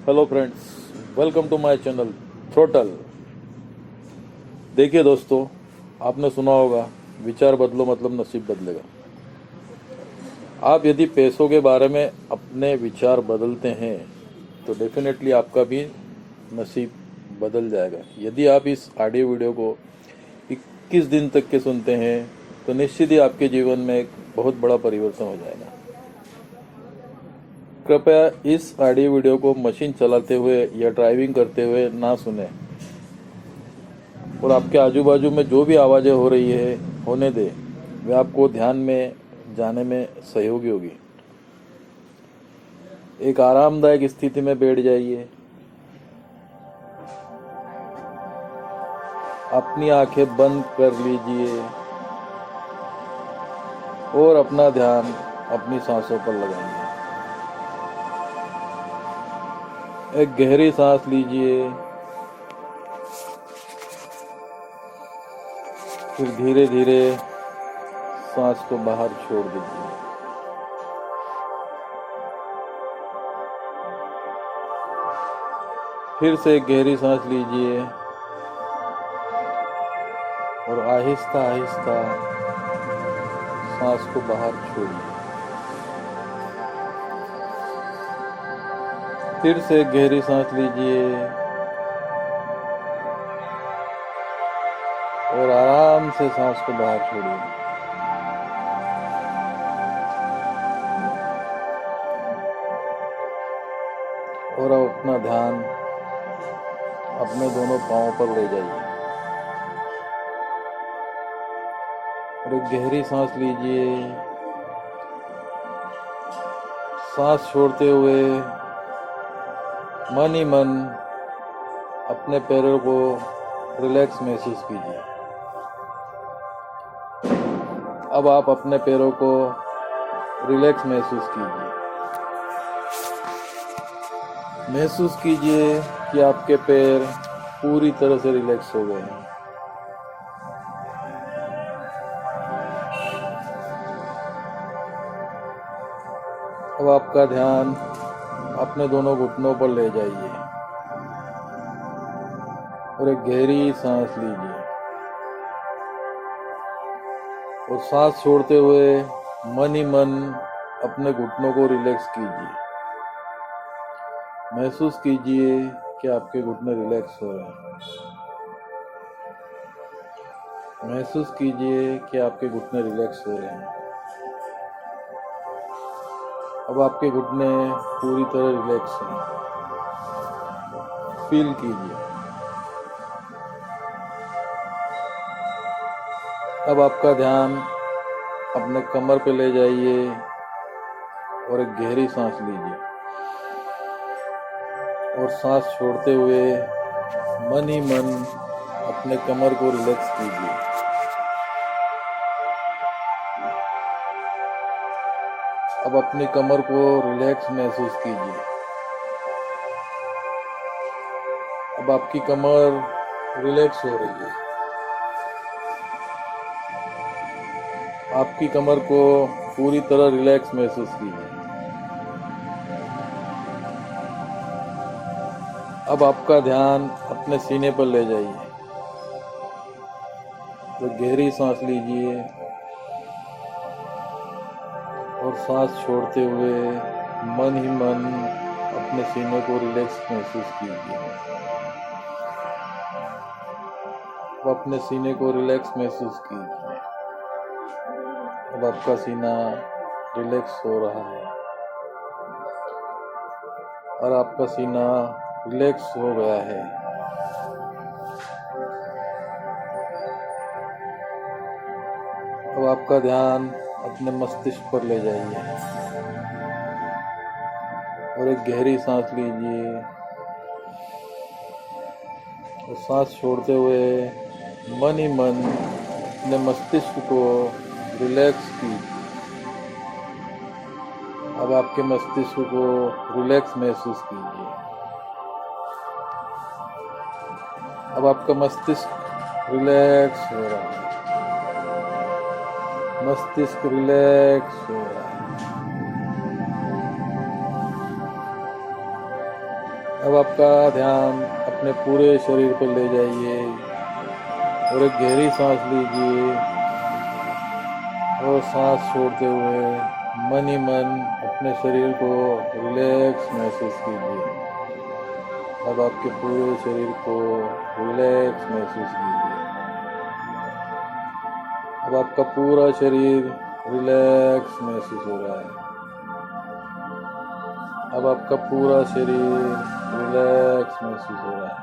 Hello friends, welcome to my channel Throttle. देखिए दोस्तों, आपने सुना होगा विचार बदलो मतलब नसीब बदलेगा। आप यदि पैसों के बारे में अपने विचार बदलते हैं तो डेफिनेटली आपका भी नसीब बदल जाएगा। यदि आप इस ऑडियो वीडियो को 21 दिन तक के सुनते हैं तो निश्चित ही आपके जीवन में एक बहुत बड़ा परिवर्तन हो जाएगा। कृपया इस ऑडियो वीडियो को मशीन चलाते हुए या ड्राइविंग करते हुए ना सुने और आपके आजू बाजू में जो भी आवाज़ें हो रही है होने दे, वे आपको ध्यान में जाने में सहयोगी होगी। एक आरामदायक स्थिति में बैठ जाइए, अपनी आंखें बंद कर लीजिए और अपना ध्यान अपनी सांसों पर लगाइए। एक गहरी सांस लीजिए, फिर धीरे धीरे सांस को बाहर छोड़ दीजिए। फिर से एक गहरी सांस लीजिए और आहिस्ता आहिस्ता सांस को बाहर छोड़िए। फिर से एक गहरी सांस लीजिए और आराम से सांस को बाहर छोड़िए। और अब अपना ध्यान अपने दोनों पांवों पर ले जाइए और एक गहरी सांस लीजिए। सांस छोड़ते हुए मन ही मन अपने पैरों को रिलैक्स महसूस कीजिए। अब आप अपने पैरों को रिलैक्स महसूस कीजिए। महसूस कीजिए कि आपके पैर पूरी तरह से रिलैक्स हो गए हैं। अब आपका ध्यान अपने दोनों घुटनों पर ले जाइए और एक गहरी सांस लीजिए और सांस छोड़ते हुए मन ही मन अपने घुटनों को रिलैक्स कीजिए। महसूस कीजिए कि आपके घुटने रिलैक्स हो रहे हैं। महसूस कीजिए कि आपके घुटने रिलैक्स हो रहे हैं। अब आपके घुटने पूरी तरह रिलैक्स हैं। फील कीजिए। अब आपका ध्यान अपने कमर पे ले जाइए और एक गहरी सांस लीजिए और सांस छोड़ते हुए मन ही मन अपने कमर को रिलैक्स कीजिए। अब अपनी कमर को रिलैक्स महसूस कीजिए। अब आपकी कमर रिलैक्स हो रही है। आपकी कमर को पूरी तरह रिलैक्स महसूस कीजिए। अब आपका ध्यान अपने सीने पर ले जाइए तो गहरी सांस लीजिए और सांस छोड़ते हुए मन ही मन अपने सीने को रिलैक्स महसूस कीजिए। अब अपने सीने को रिलैक्स महसूस कीजिए। अब आपका सीना रिलैक्स हो रहा है और आपका सीना रिलैक्स हो गया है। अब आपका ध्यान अपने मस्तिष्क पर ले जाइए और एक गहरी सांस लीजिए और सांस छोड़ते हुए मन ही मन अपने मस्तिष्क को रिलैक्स कीजिए। अब आपके मस्तिष्क को रिलैक्स महसूस कीजिए। अब आपका मस्तिष्क रिलैक्स हो रहा है। मस्तिष्क रिलैक्स हो रहा है। अब आपका ध्यान अपने पूरे शरीर पर ले जाइए और एक गहरी सांस लीजिए और सांस छोड़ते हुए मन ही मन अपने शरीर को रिलैक्स महसूस कीजिए। अब आपके पूरे शरीर को रिलैक्स महसूस कीजिए। अब आपका पूरा शरीर रिलैक्स महसूस हो रहा है। अब आपका पूरा शरीर रिलैक्स महसूस हो रहा है।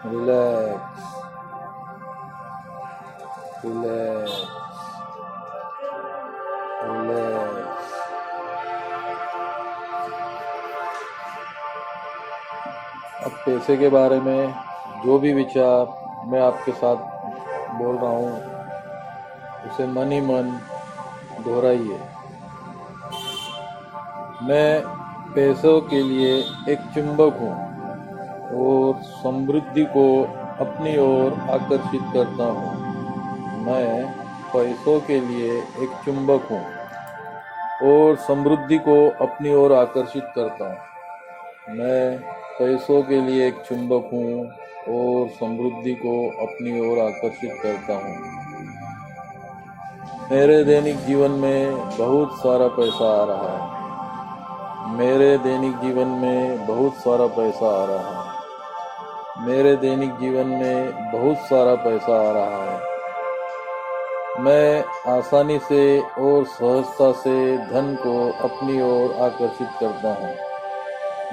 Relax, relax, relax. अब पैसे के बारे में जो भी विचार मैं आपके साथ बोल रहा हूँ उसे मन ही मन दोहराइए। मैं पैसों के लिए एक चुंबक हूँ और समृद्धि को अपनी ओर आकर्षित करता हूँ। मैं पैसों के लिए एक चुंबक हूँ और समृद्धि को अपनी ओर आकर्षित करता हूँ। मैं पैसों के लिए एक चुंबक हूँ और समृद्धि को अपनी ओर आकर्षित करता हूँ। मेरे दैनिक जीवन में बहुत सारा पैसा आ रहा है। मेरे दैनिक जीवन में बहुत सारा पैसा आ रहा है। मेरे दैनिक जीवन में बहुत सारा पैसा आ रहा है। मैं आसानी से और सहजता से धन को अपनी ओर आकर्षित करता हूँ।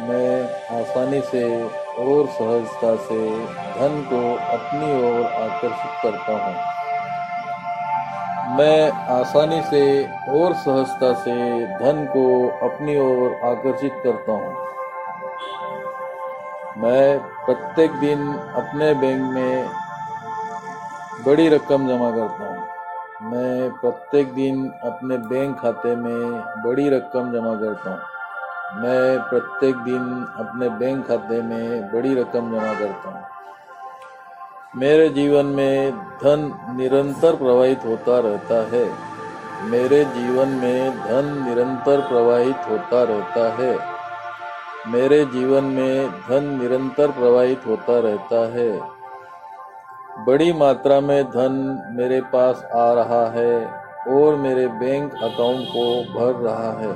मैं आसानी से और सहजता से धन को अपनी ओर आकर्षित करता हूँ। मैं आसानी से और सहजता से धन को अपनी ओर आकर्षित करता हूँ। मैं प्रत्येक दिन अपने बैंक में बड़ी रकम जमा करता हूँ। मैं प्रत्येक दिन अपने बैंक खाते में बड़ी रकम जमा करता हूँ। मैं प्रत्येक दिन अपने बैंक खाते में बड़ी रकम जमा करता हूँ। मेरे जीवन में धन निरंतर प्रवाहित होता रहता है। मेरे जीवन में धन निरंतर प्रवाहित होता रहता है। मेरे जीवन में धन निरंतर प्रवाहित होता रहता है। बड़ी मात्रा में धन मेरे पास आ रहा है और मेरे बैंक अकाउंट को भर रहा है।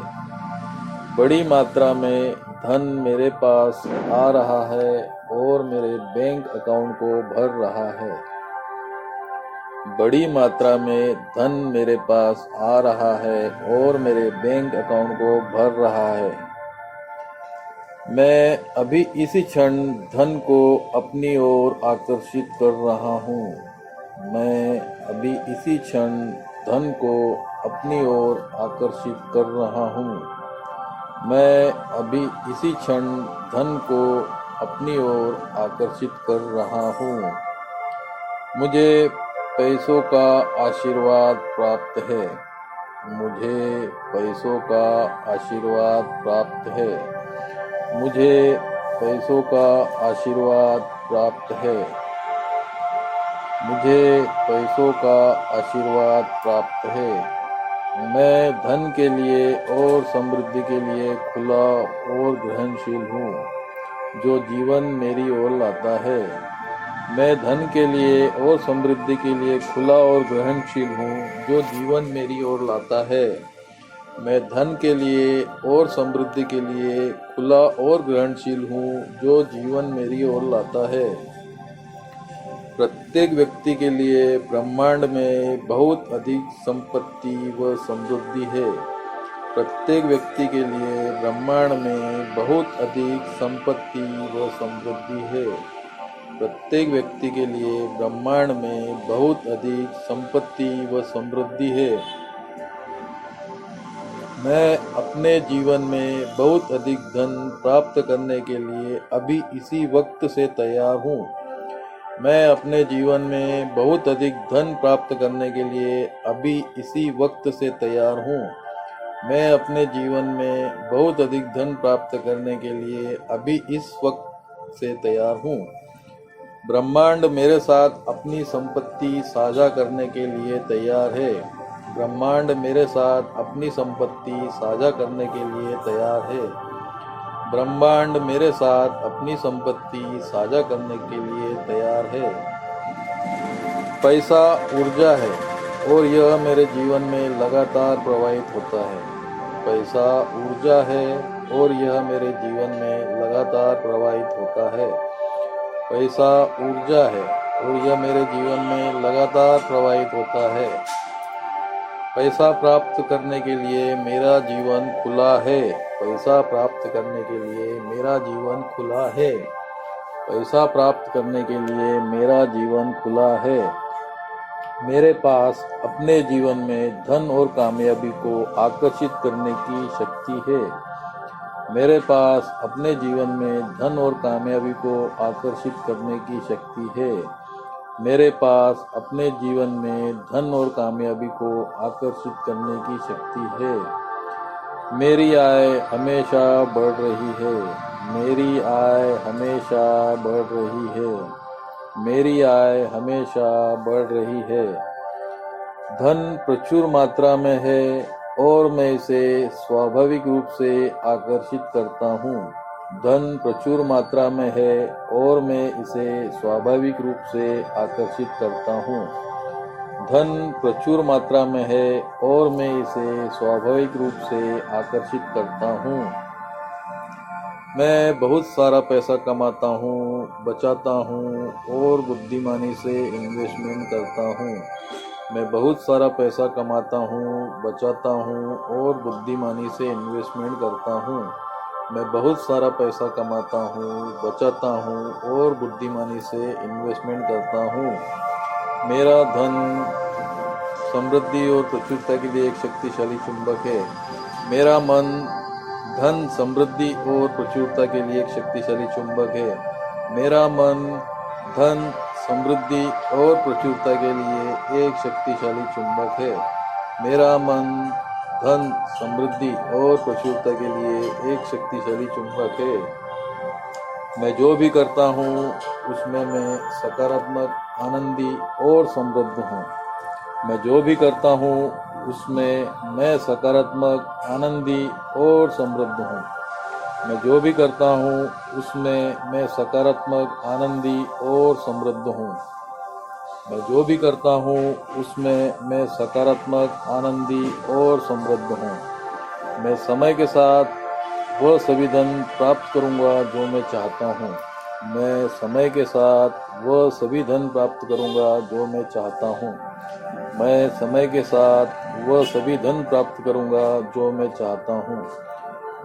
बड़ी मात्रा में धन मेरे पास आ रहा है और मेरे बैंक अकाउंट को भर रहा है। बड़ी मात्रा में धन मेरे पास आ रहा है और मेरे बैंक अकाउंट को भर रहा है। मैं अभी इसी क्षण धन को अपनी ओर आकर्षित कर रहा हूँ। मैं अभी इसी क्षण धन को अपनी ओर आकर्षित कर रहा हूँ। मैं अभी इसी क्षण धन को अपनी ओर आकर्षित कर रहा हूँ। मुझे पैसों का आशीर्वाद प्राप्त है। मुझे पैसों का आशीर्वाद प्राप्त है। मुझे पैसों का आशीर्वाद प्राप्त है। मुझे पैसों का आशीर्वाद प्राप्त है। मैं धन के लिए और समृद्धि के लिए खुला और ग्रहणशील हूँ जो जीवन मेरी ओर लाता है। मैं धन के लिए और समृद्धि के लिए खुला और ग्रहणशील हूँ जो जीवन मेरी ओर लाता है। मैं धन के लिए और समृद्धि के लिए खुला और ग्रहणशील हूँ जो जीवन मेरी ओर लाता है। प्रत्येक व्यक्ति के लिए ब्रह्मांड में बहुत अधिक संपत्ति व समृद्धि है। प्रत्येक व्यक्ति के लिए ब्रह्मांड में बहुत अधिक संपत्ति व समृद्धि है। प्रत्येक व्यक्ति के लिए ब्रह्मांड में बहुत अधिक संपत्ति व समृद्धि है। मैं अपने जीवन में बहुत अधिक धन प्राप्त करने के लिए अभी इसी वक्त से तैयार हूँ। मैं अपने जीवन में बहुत अधिक धन प्राप्त करने के लिए अभी इसी वक्त से तैयार हूँ। मैं अपने जीवन में बहुत अधिक धन प्राप्त करने के लिए अभी इस वक्त से तैयार हूँ। ब्रह्मांड मेरे साथ अपनी संपत्ति साझा करने के लिए तैयार है। ब्रह्मांड मेरे साथ अपनी संपत्ति साझा करने के लिए तैयार है। ब्रह्मांड मेरे साथ अपनी संपत्ति साझा करने के लिए तैयार है। पैसा ऊर्जा है और यह मेरे जीवन में लगातार प्रवाहित होता है। पैसा ऊर्जा है और यह मेरे जीवन में लगातार प्रवाहित होता है। पैसा ऊर्जा है और यह मेरे जीवन में लगातार प्रवाहित होता है। पैसा प्राप्त करने के लिए मेरा जीवन खुला है। पैसा प्राप्त करने के लिए मेरा जीवन खुला है। पैसा प्राप्त करने के लिए मेरा जीवन खुला है। मेरे पास अपने जीवन में धन और कामयाबी को आकर्षित करने की शक्ति है। मेरे पास अपने जीवन में धन और कामयाबी को आकर्षित करने की शक्ति है। मेरे पास अपने जीवन में धन और कामयाबी को आकर्षित करने की शक्ति है। मेरी आय हमेशा बढ़ रही है। मेरी आय हमेशा बढ़ रही है। मेरी आय हमेशा बढ़ रही है। धन प्रचुर मात्रा में है और मैं इसे स्वाभाविक रूप से आकर्षित करता हूँ। धन प्रचुर मात्रा में है और मैं इसे स्वाभाविक रूप से आकर्षित करता हूँ। धन प्रचुर मात्रा में है और मैं इसे स्वाभाविक रूप से आकर्षित करता हूँ। मैं बहुत सारा पैसा कमाता हूँ, बचाता हूँ और बुद्धिमानी से इन्वेस्टमेंट करता हूँ। मैं बहुत सारा पैसा कमाता हूँ, बचाता हूँ और बुद्धिमानी से इन्वेस्टमेंट करता हूँ। मैं बहुत सारा पैसा कमाता हूँ, बचाता हूँ और बुद्धिमानी से इन्वेस्टमेंट करता हूँ। मेरा धन समृद्धि और प्रचुरता के लिए एक शक्तिशाली चुंबक है। मेरा मन धन समृद्धि और प्रचुरता के लिए एक शक्तिशाली चुंबक है। मेरा मन धन समृद्धि और प्रचुरता के लिए एक शक्तिशाली चुंबक है। मेरा मन धन समृद्धि और प्रचुरता के लिए एक शक्तिशाली चुंबक है। मैं जो भी करता हूँ उसमें मैं सकारात्मक, आनंदी और समृद्ध हूँ। मैं जो भी करता हूँ उसमें मैं सकारात्मक, आनंदी और समृद्ध हूँ। मैं जो भी करता हूँ उसमें मैं सकारात्मक, आनंदी और समृद्ध हूँ। मैं जो भी करता हूँ उसमें मैं सकारात्मक, आनंदी और समृद्ध हूँ। मैं समय के साथ वह सभी धन प्राप्त करूँगा जो मैं चाहता हूँ। मैं समय के साथ वह सभी धन प्राप्त करूँगा जो मैं चाहता हूँ। मैं समय के साथ वह सभी धन प्राप्त करूँगा जो मैं चाहता हूँ।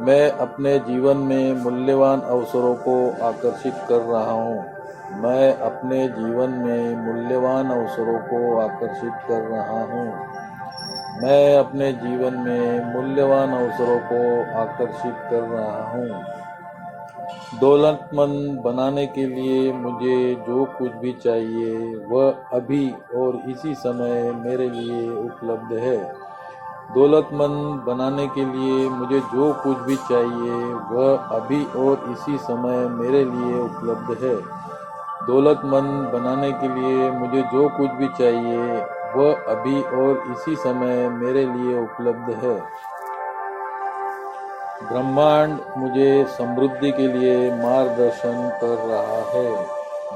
मैं अपने जीवन में मूल्यवान अवसरों को आकर्षित कर रहा हूँ। मैं अपने जीवन में मूल्यवान अवसरों को आकर्षित कर रहा हूँ। मैं अपने जीवन में मूल्यवान अवसरों को आकर्षित कर रहा हूँ। दौलतमंद बनाने के लिए मुझे जो कुछ भी चाहिए वह अभी और इसी समय मेरे लिए उपलब्ध है। दौलतमंद बनाने के लिए मुझे जो कुछ भी चाहिए वह अभी और इसी समय मेरे लिए उपलब्ध है। दौलतमंद बनाने के लिए मुझे जो कुछ भी चाहिए वह अभी और इसी समय मेरे लिए उपलब्ध है। ब्रह्मांड मुझे समृद्धि के लिए मार्गदर्शन कर रहा है।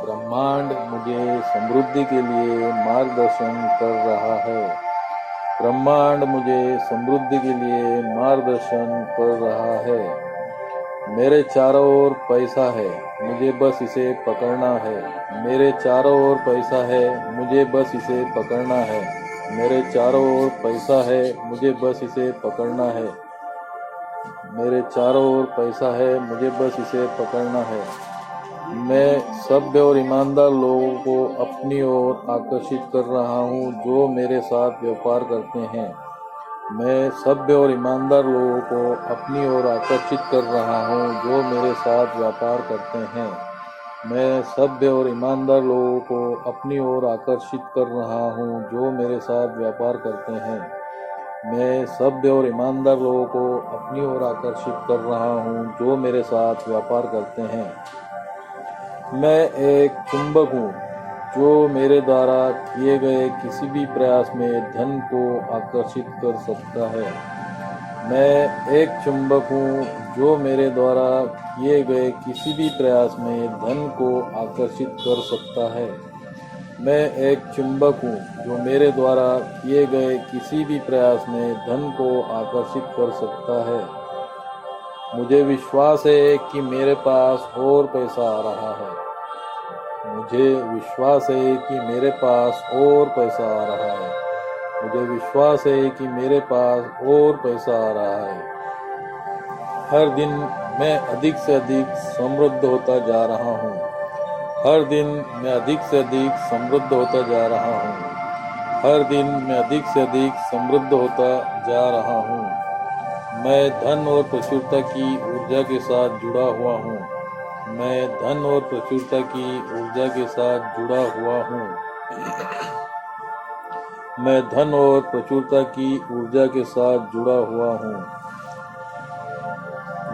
ब्रह्मांड मुझे समृद्धि के लिए मार्गदर्शन कर रहा है। ब्रह्मांड मुझे समृद्धि के लिए मार्गदर्शन कर रहा है। मेरे चारों ओर पैसा है, मुझे बस इसे पकड़ना है। मेरे चारों ओर पैसा है, मुझे बस इसे पकड़ना है। मेरे चारों ओर पैसा है, मुझे बस इसे पकड़ना है। मेरे चारों ओर पैसा है, मुझे बस इसे पकड़ना है। मैं सभ्य और ईमानदार लोगों को अपनी ओर आकर्षित कर रहा हूँ जो मेरे साथ व्यापार करते हैं। मैं सभ्य और ईमानदार लोगों को अपनी ओर आकर्षित कर रहा हूँ जो मेरे साथ व्यापार करते हैं। मैं सभ्य और ईमानदार लोगों को अपनी ओर आकर्षित कर रहा हूँ जो मेरे साथ व्यापार करते हैं। मैं सभ्य और ईमानदार लोगों को अपनी ओर आकर्षित कर रहा हूँ जो मेरे साथ व्यापार करते हैं। मैं एक चुंबक हूँ जो मेरे द्वारा किए गए किसी भी प्रयास में धन को आकर्षित कर सकता है। मैं एक चुंबक हूँ जो मेरे द्वारा किए गए किसी भी प्रयास में धन को आकर्षित कर सकता है। मैं एक चुंबक हूँ जो मेरे द्वारा किए गए किसी भी प्रयास में धन को आकर्षित कर सकता है। मुझे विश्वास है कि मेरे पास और पैसा आ रहा है। मुझे विश्वास है कि मेरे पास और पैसा आ रहा है। मुझे विश्वास है कि मेरे पास और पैसा आ रहा है। हर दिन मैं अधिक से अधिक समृद्ध होता जा रहा हूँ। हर दिन मैं अधिक से अधिक समृद्ध होता जा रहा हूँ। हर दिन मैं अधिक से अधिक समृद्ध होता जा रहा हूँ। मैं धन और प्रचुरता की ऊर्जा के साथ जुड़ा हुआ हूँ। मैं धन और प्रचुरता की ऊर्जा के साथ जुड़ा हुआ हूँ। मैं धन और प्रचुरता की ऊर्जा के साथ जुड़ा हुआ हूँ।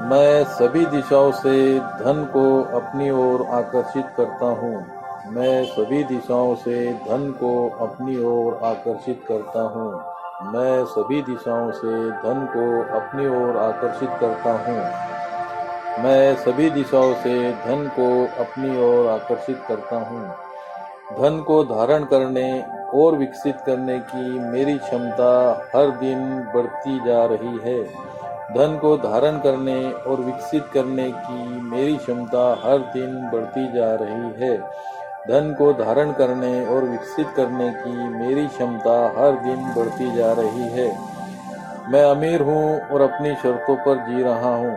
मैं सभी दिशाओं से धन को अपनी ओर आकर्षित करता हूँ। मैं सभी दिशाओं से धन को अपनी ओर आकर्षित करता हूँ। मैं सभी दिशाओं से धन को अपनी ओर आकर्षित करता हूँ। मैं सभी दिशाओं से धन को अपनी ओर आकर्षित करता हूँ। धन को धारण करने और विकसित करने की मेरी क्षमता हर दिन बढ़ती जा रही है। धन को धारण करने और विकसित करने की मेरी क्षमता हर दिन बढ़ती जा रही है। धन को धारण करने और विकसित करने की मेरी क्षमता हर दिन बढ़ती जा रही है। मैं अमीर हूँ और अपनी शर्तों पर जी रहा हूँ।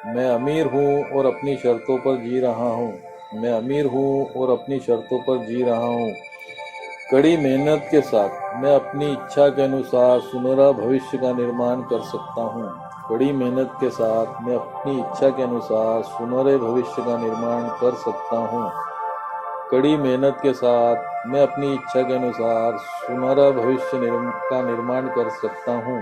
मैं अमीर हूँ और अपनी शर्तों पर जी रहा हूँ। मैं अमीर हूँ और अपनी शर्तों पर जी रहा हूँ। कड़ी मेहनत के साथ मैं अपनी इच्छा के अनुसार सुनहरा भविष्य का निर्माण कर सकता हूँ। कड़ी मेहनत के साथ मैं अपनी इच्छा के अनुसार सुनहरे भविष्य का निर्माण कर सकता हूँ। कड़ी मेहनत के साथ मैं अपनी इच्छा के अनुसार सुनहरा भविष्य का निर्माण कर सकता हूँ।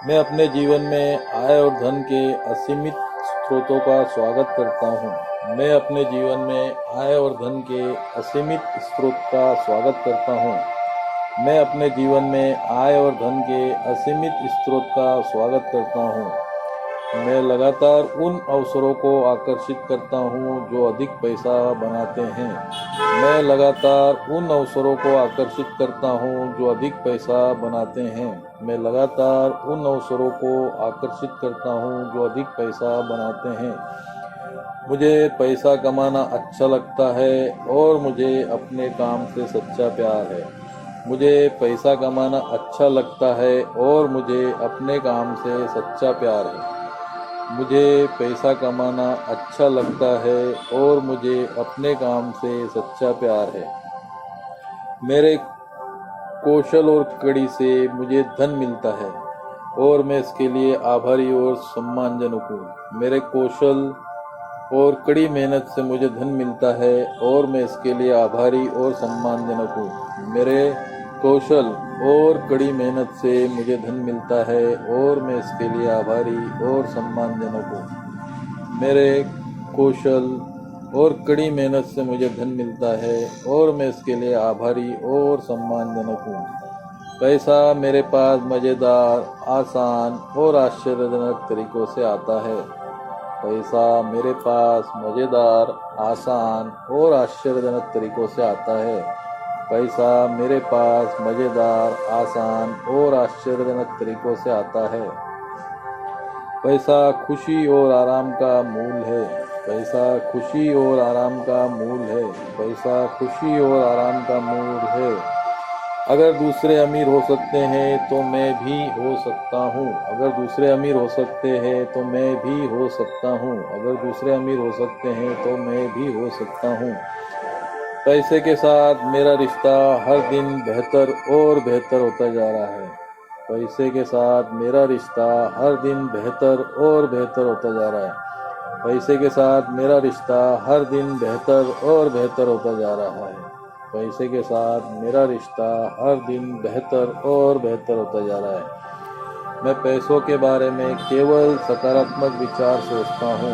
मैं अपने जीवन में आय और धन के असीमित स्रोतों का स्वागत करता हूँ। मैं अपने जीवन में आय और धन के असीमित स्रोत का स्वागत करता हूँ। मैं अपने जीवन में आय और धन के असीमित स्रोत का स्वागत करता हूँ। मैं लगातार उन अवसरों को आकर्षित करता हूँ जो अधिक पैसा बनाते हैं। मैं लगातार उन अवसरों को आकर्षित करता हूँ जो अधिक पैसा बनाते हैं। मैं लगातार उन अवसरों को आकर्षित करता हूँ जो अधिक पैसा बनाते हैं। मुझे पैसा कमाना अच्छा लगता है और मुझे अपने काम से सच्चा प्यार है। मुझे पैसा कमाना अच्छा लगता है और मुझे अपने काम से सच्चा प्यार है। मुझे पैसा कमाना अच्छा लगता है और मुझे अपने काम से सच्चा प्यार है। मेरे कौशल और कड़ी से मुझे धन मिलता है और मैं इसके लिए आभारी और सम्मानजनक हूँ। मेरे कौशल और कड़ी मेहनत से मुझे धन मिलता है और मैं इसके लिए आभारी और सम्मानजनक हूँ। मेरे कौशल और कड़ी मेहनत से मुझे धन मिलता है और मैं इसके लिए आभारी और सम्मानजनक हूँ। मेरे कौशल और कड़ी मेहनत से मुझे धन मिलता है और मैं इसके लिए आभारी और सम्मानजनक हूँ। पैसा मेरे पास मज़ेदार, आसान और आश्चर्यजनक तरीकों से आता है। पैसा मेरे पास मज़ेदार, आसान और आश्चर्यजनक तरीकों से आता है। पैसा मेरे पास मज़ेदार, आसान और आश्चर्यजनक तरीकों से आता है। पैसा खुशी और आराम का मूल है। पैसा खुशी और आराम का मूल है। पैसा खुशी और आराम का मूल है। अगर दूसरे अमीर हो सकते हैं तो मैं भी हो सकता हूँ। अगर दूसरे अमीर हो सकते हैं तो मैं भी हो सकता हूँ। अगर दूसरे अमीर हो सकते हैं तो मैं भी हो सकता हूँ। पैसे के साथ मेरा रिश्ता हर दिन बेहतर और बेहतर होता जा रहा है। पैसे के साथ मेरा रिश्ता हर दिन बेहतर और बेहतर होता जा रहा है। पैसे के साथ मेरा रिश्ता हर दिन बेहतर और बेहतर होता जा रहा है। पैसे के साथ मेरा रिश्ता हर दिन बेहतर और बेहतर होता जा रहा है। मैं पैसों के बारे में केवल सकारात्मक विचार सोचता हूँ।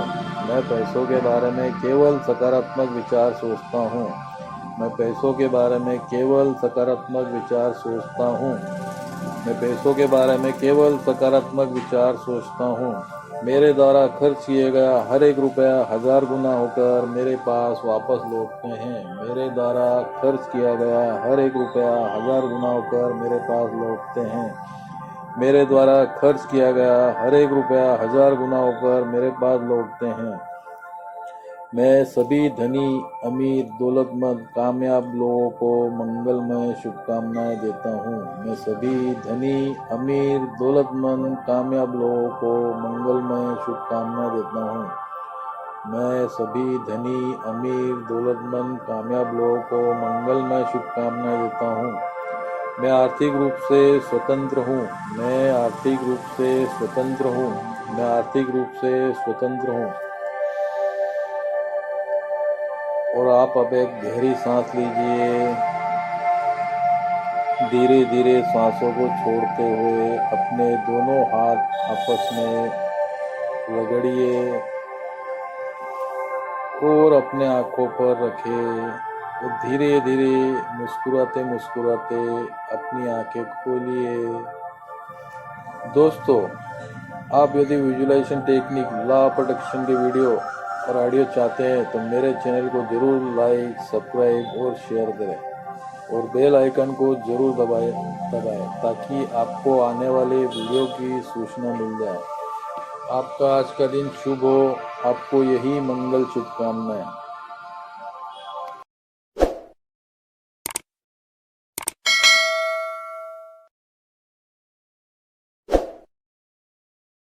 मैं पैसों के बारे में केवल सकारात्मक विचार सोचता हूँ। मैं पैसों के बारे में केवल सकारात्मक विचार सोचता हूँ। मैं पैसों के बारे में केवल सकारात्मक विचार सोचता हूँ। मेरे द्वारा खर्च किया गया हर एक रुपया 1000 गुना होकर मेरे पास वापस लौटते हैं। मेरे द्वारा खर्च किया गया हर एक रुपया 1000 गुना होकर मेरे पास लौटते हैं। मेरे द्वारा खर्च किया गया हर एक रुपया 1000 गुना होकर मेरे पास लौटते हैं। मैं सभी धनी, अमीर, दौलतमंद, कामयाब लोगों को मंगलमय शुभकामनाएं देता हूँ। मैं सभी धनी, अमीर, दौलतमंद, कामयाब लोगों को मंगलमय शुभकामनाएं देता हूँ। मैं सभी धनी, अमीर, दौलतमंद, कामयाब लोगों को मंगलमय शुभकामनाएं देता हूँ। मैं आर्थिक रूप से स्वतंत्र हूँ। मैं आर्थिक रूप से स्वतंत्र हूँ। मैं आर्थिक रूप से स्वतंत्र हूँ। और आप अब एक गहरी सांस लीजिए। धीरे धीरे सांसों को छोड़ते हुए अपने दोनों हाथ आपस में रगड़िए और अपने आंखों पर रखें और धीरे धीरे मुस्कुराते मुस्कुराते अपनी आंखें खोलिए। दोस्तों, आप यदि visualisation technique, law of attraction के वीडियो और ऑडियो चाहते हैं तो मेरे चैनल को जरूर लाइक, सब्सक्राइब और शेयर करें और बेल आइकन को जरूर दबाएं ताकि आपको आने वाले वीडियो की सूचना मिल जाए। आपका आज का दिन शुभ हो। आपको यही मंगल शुभकामनाएं।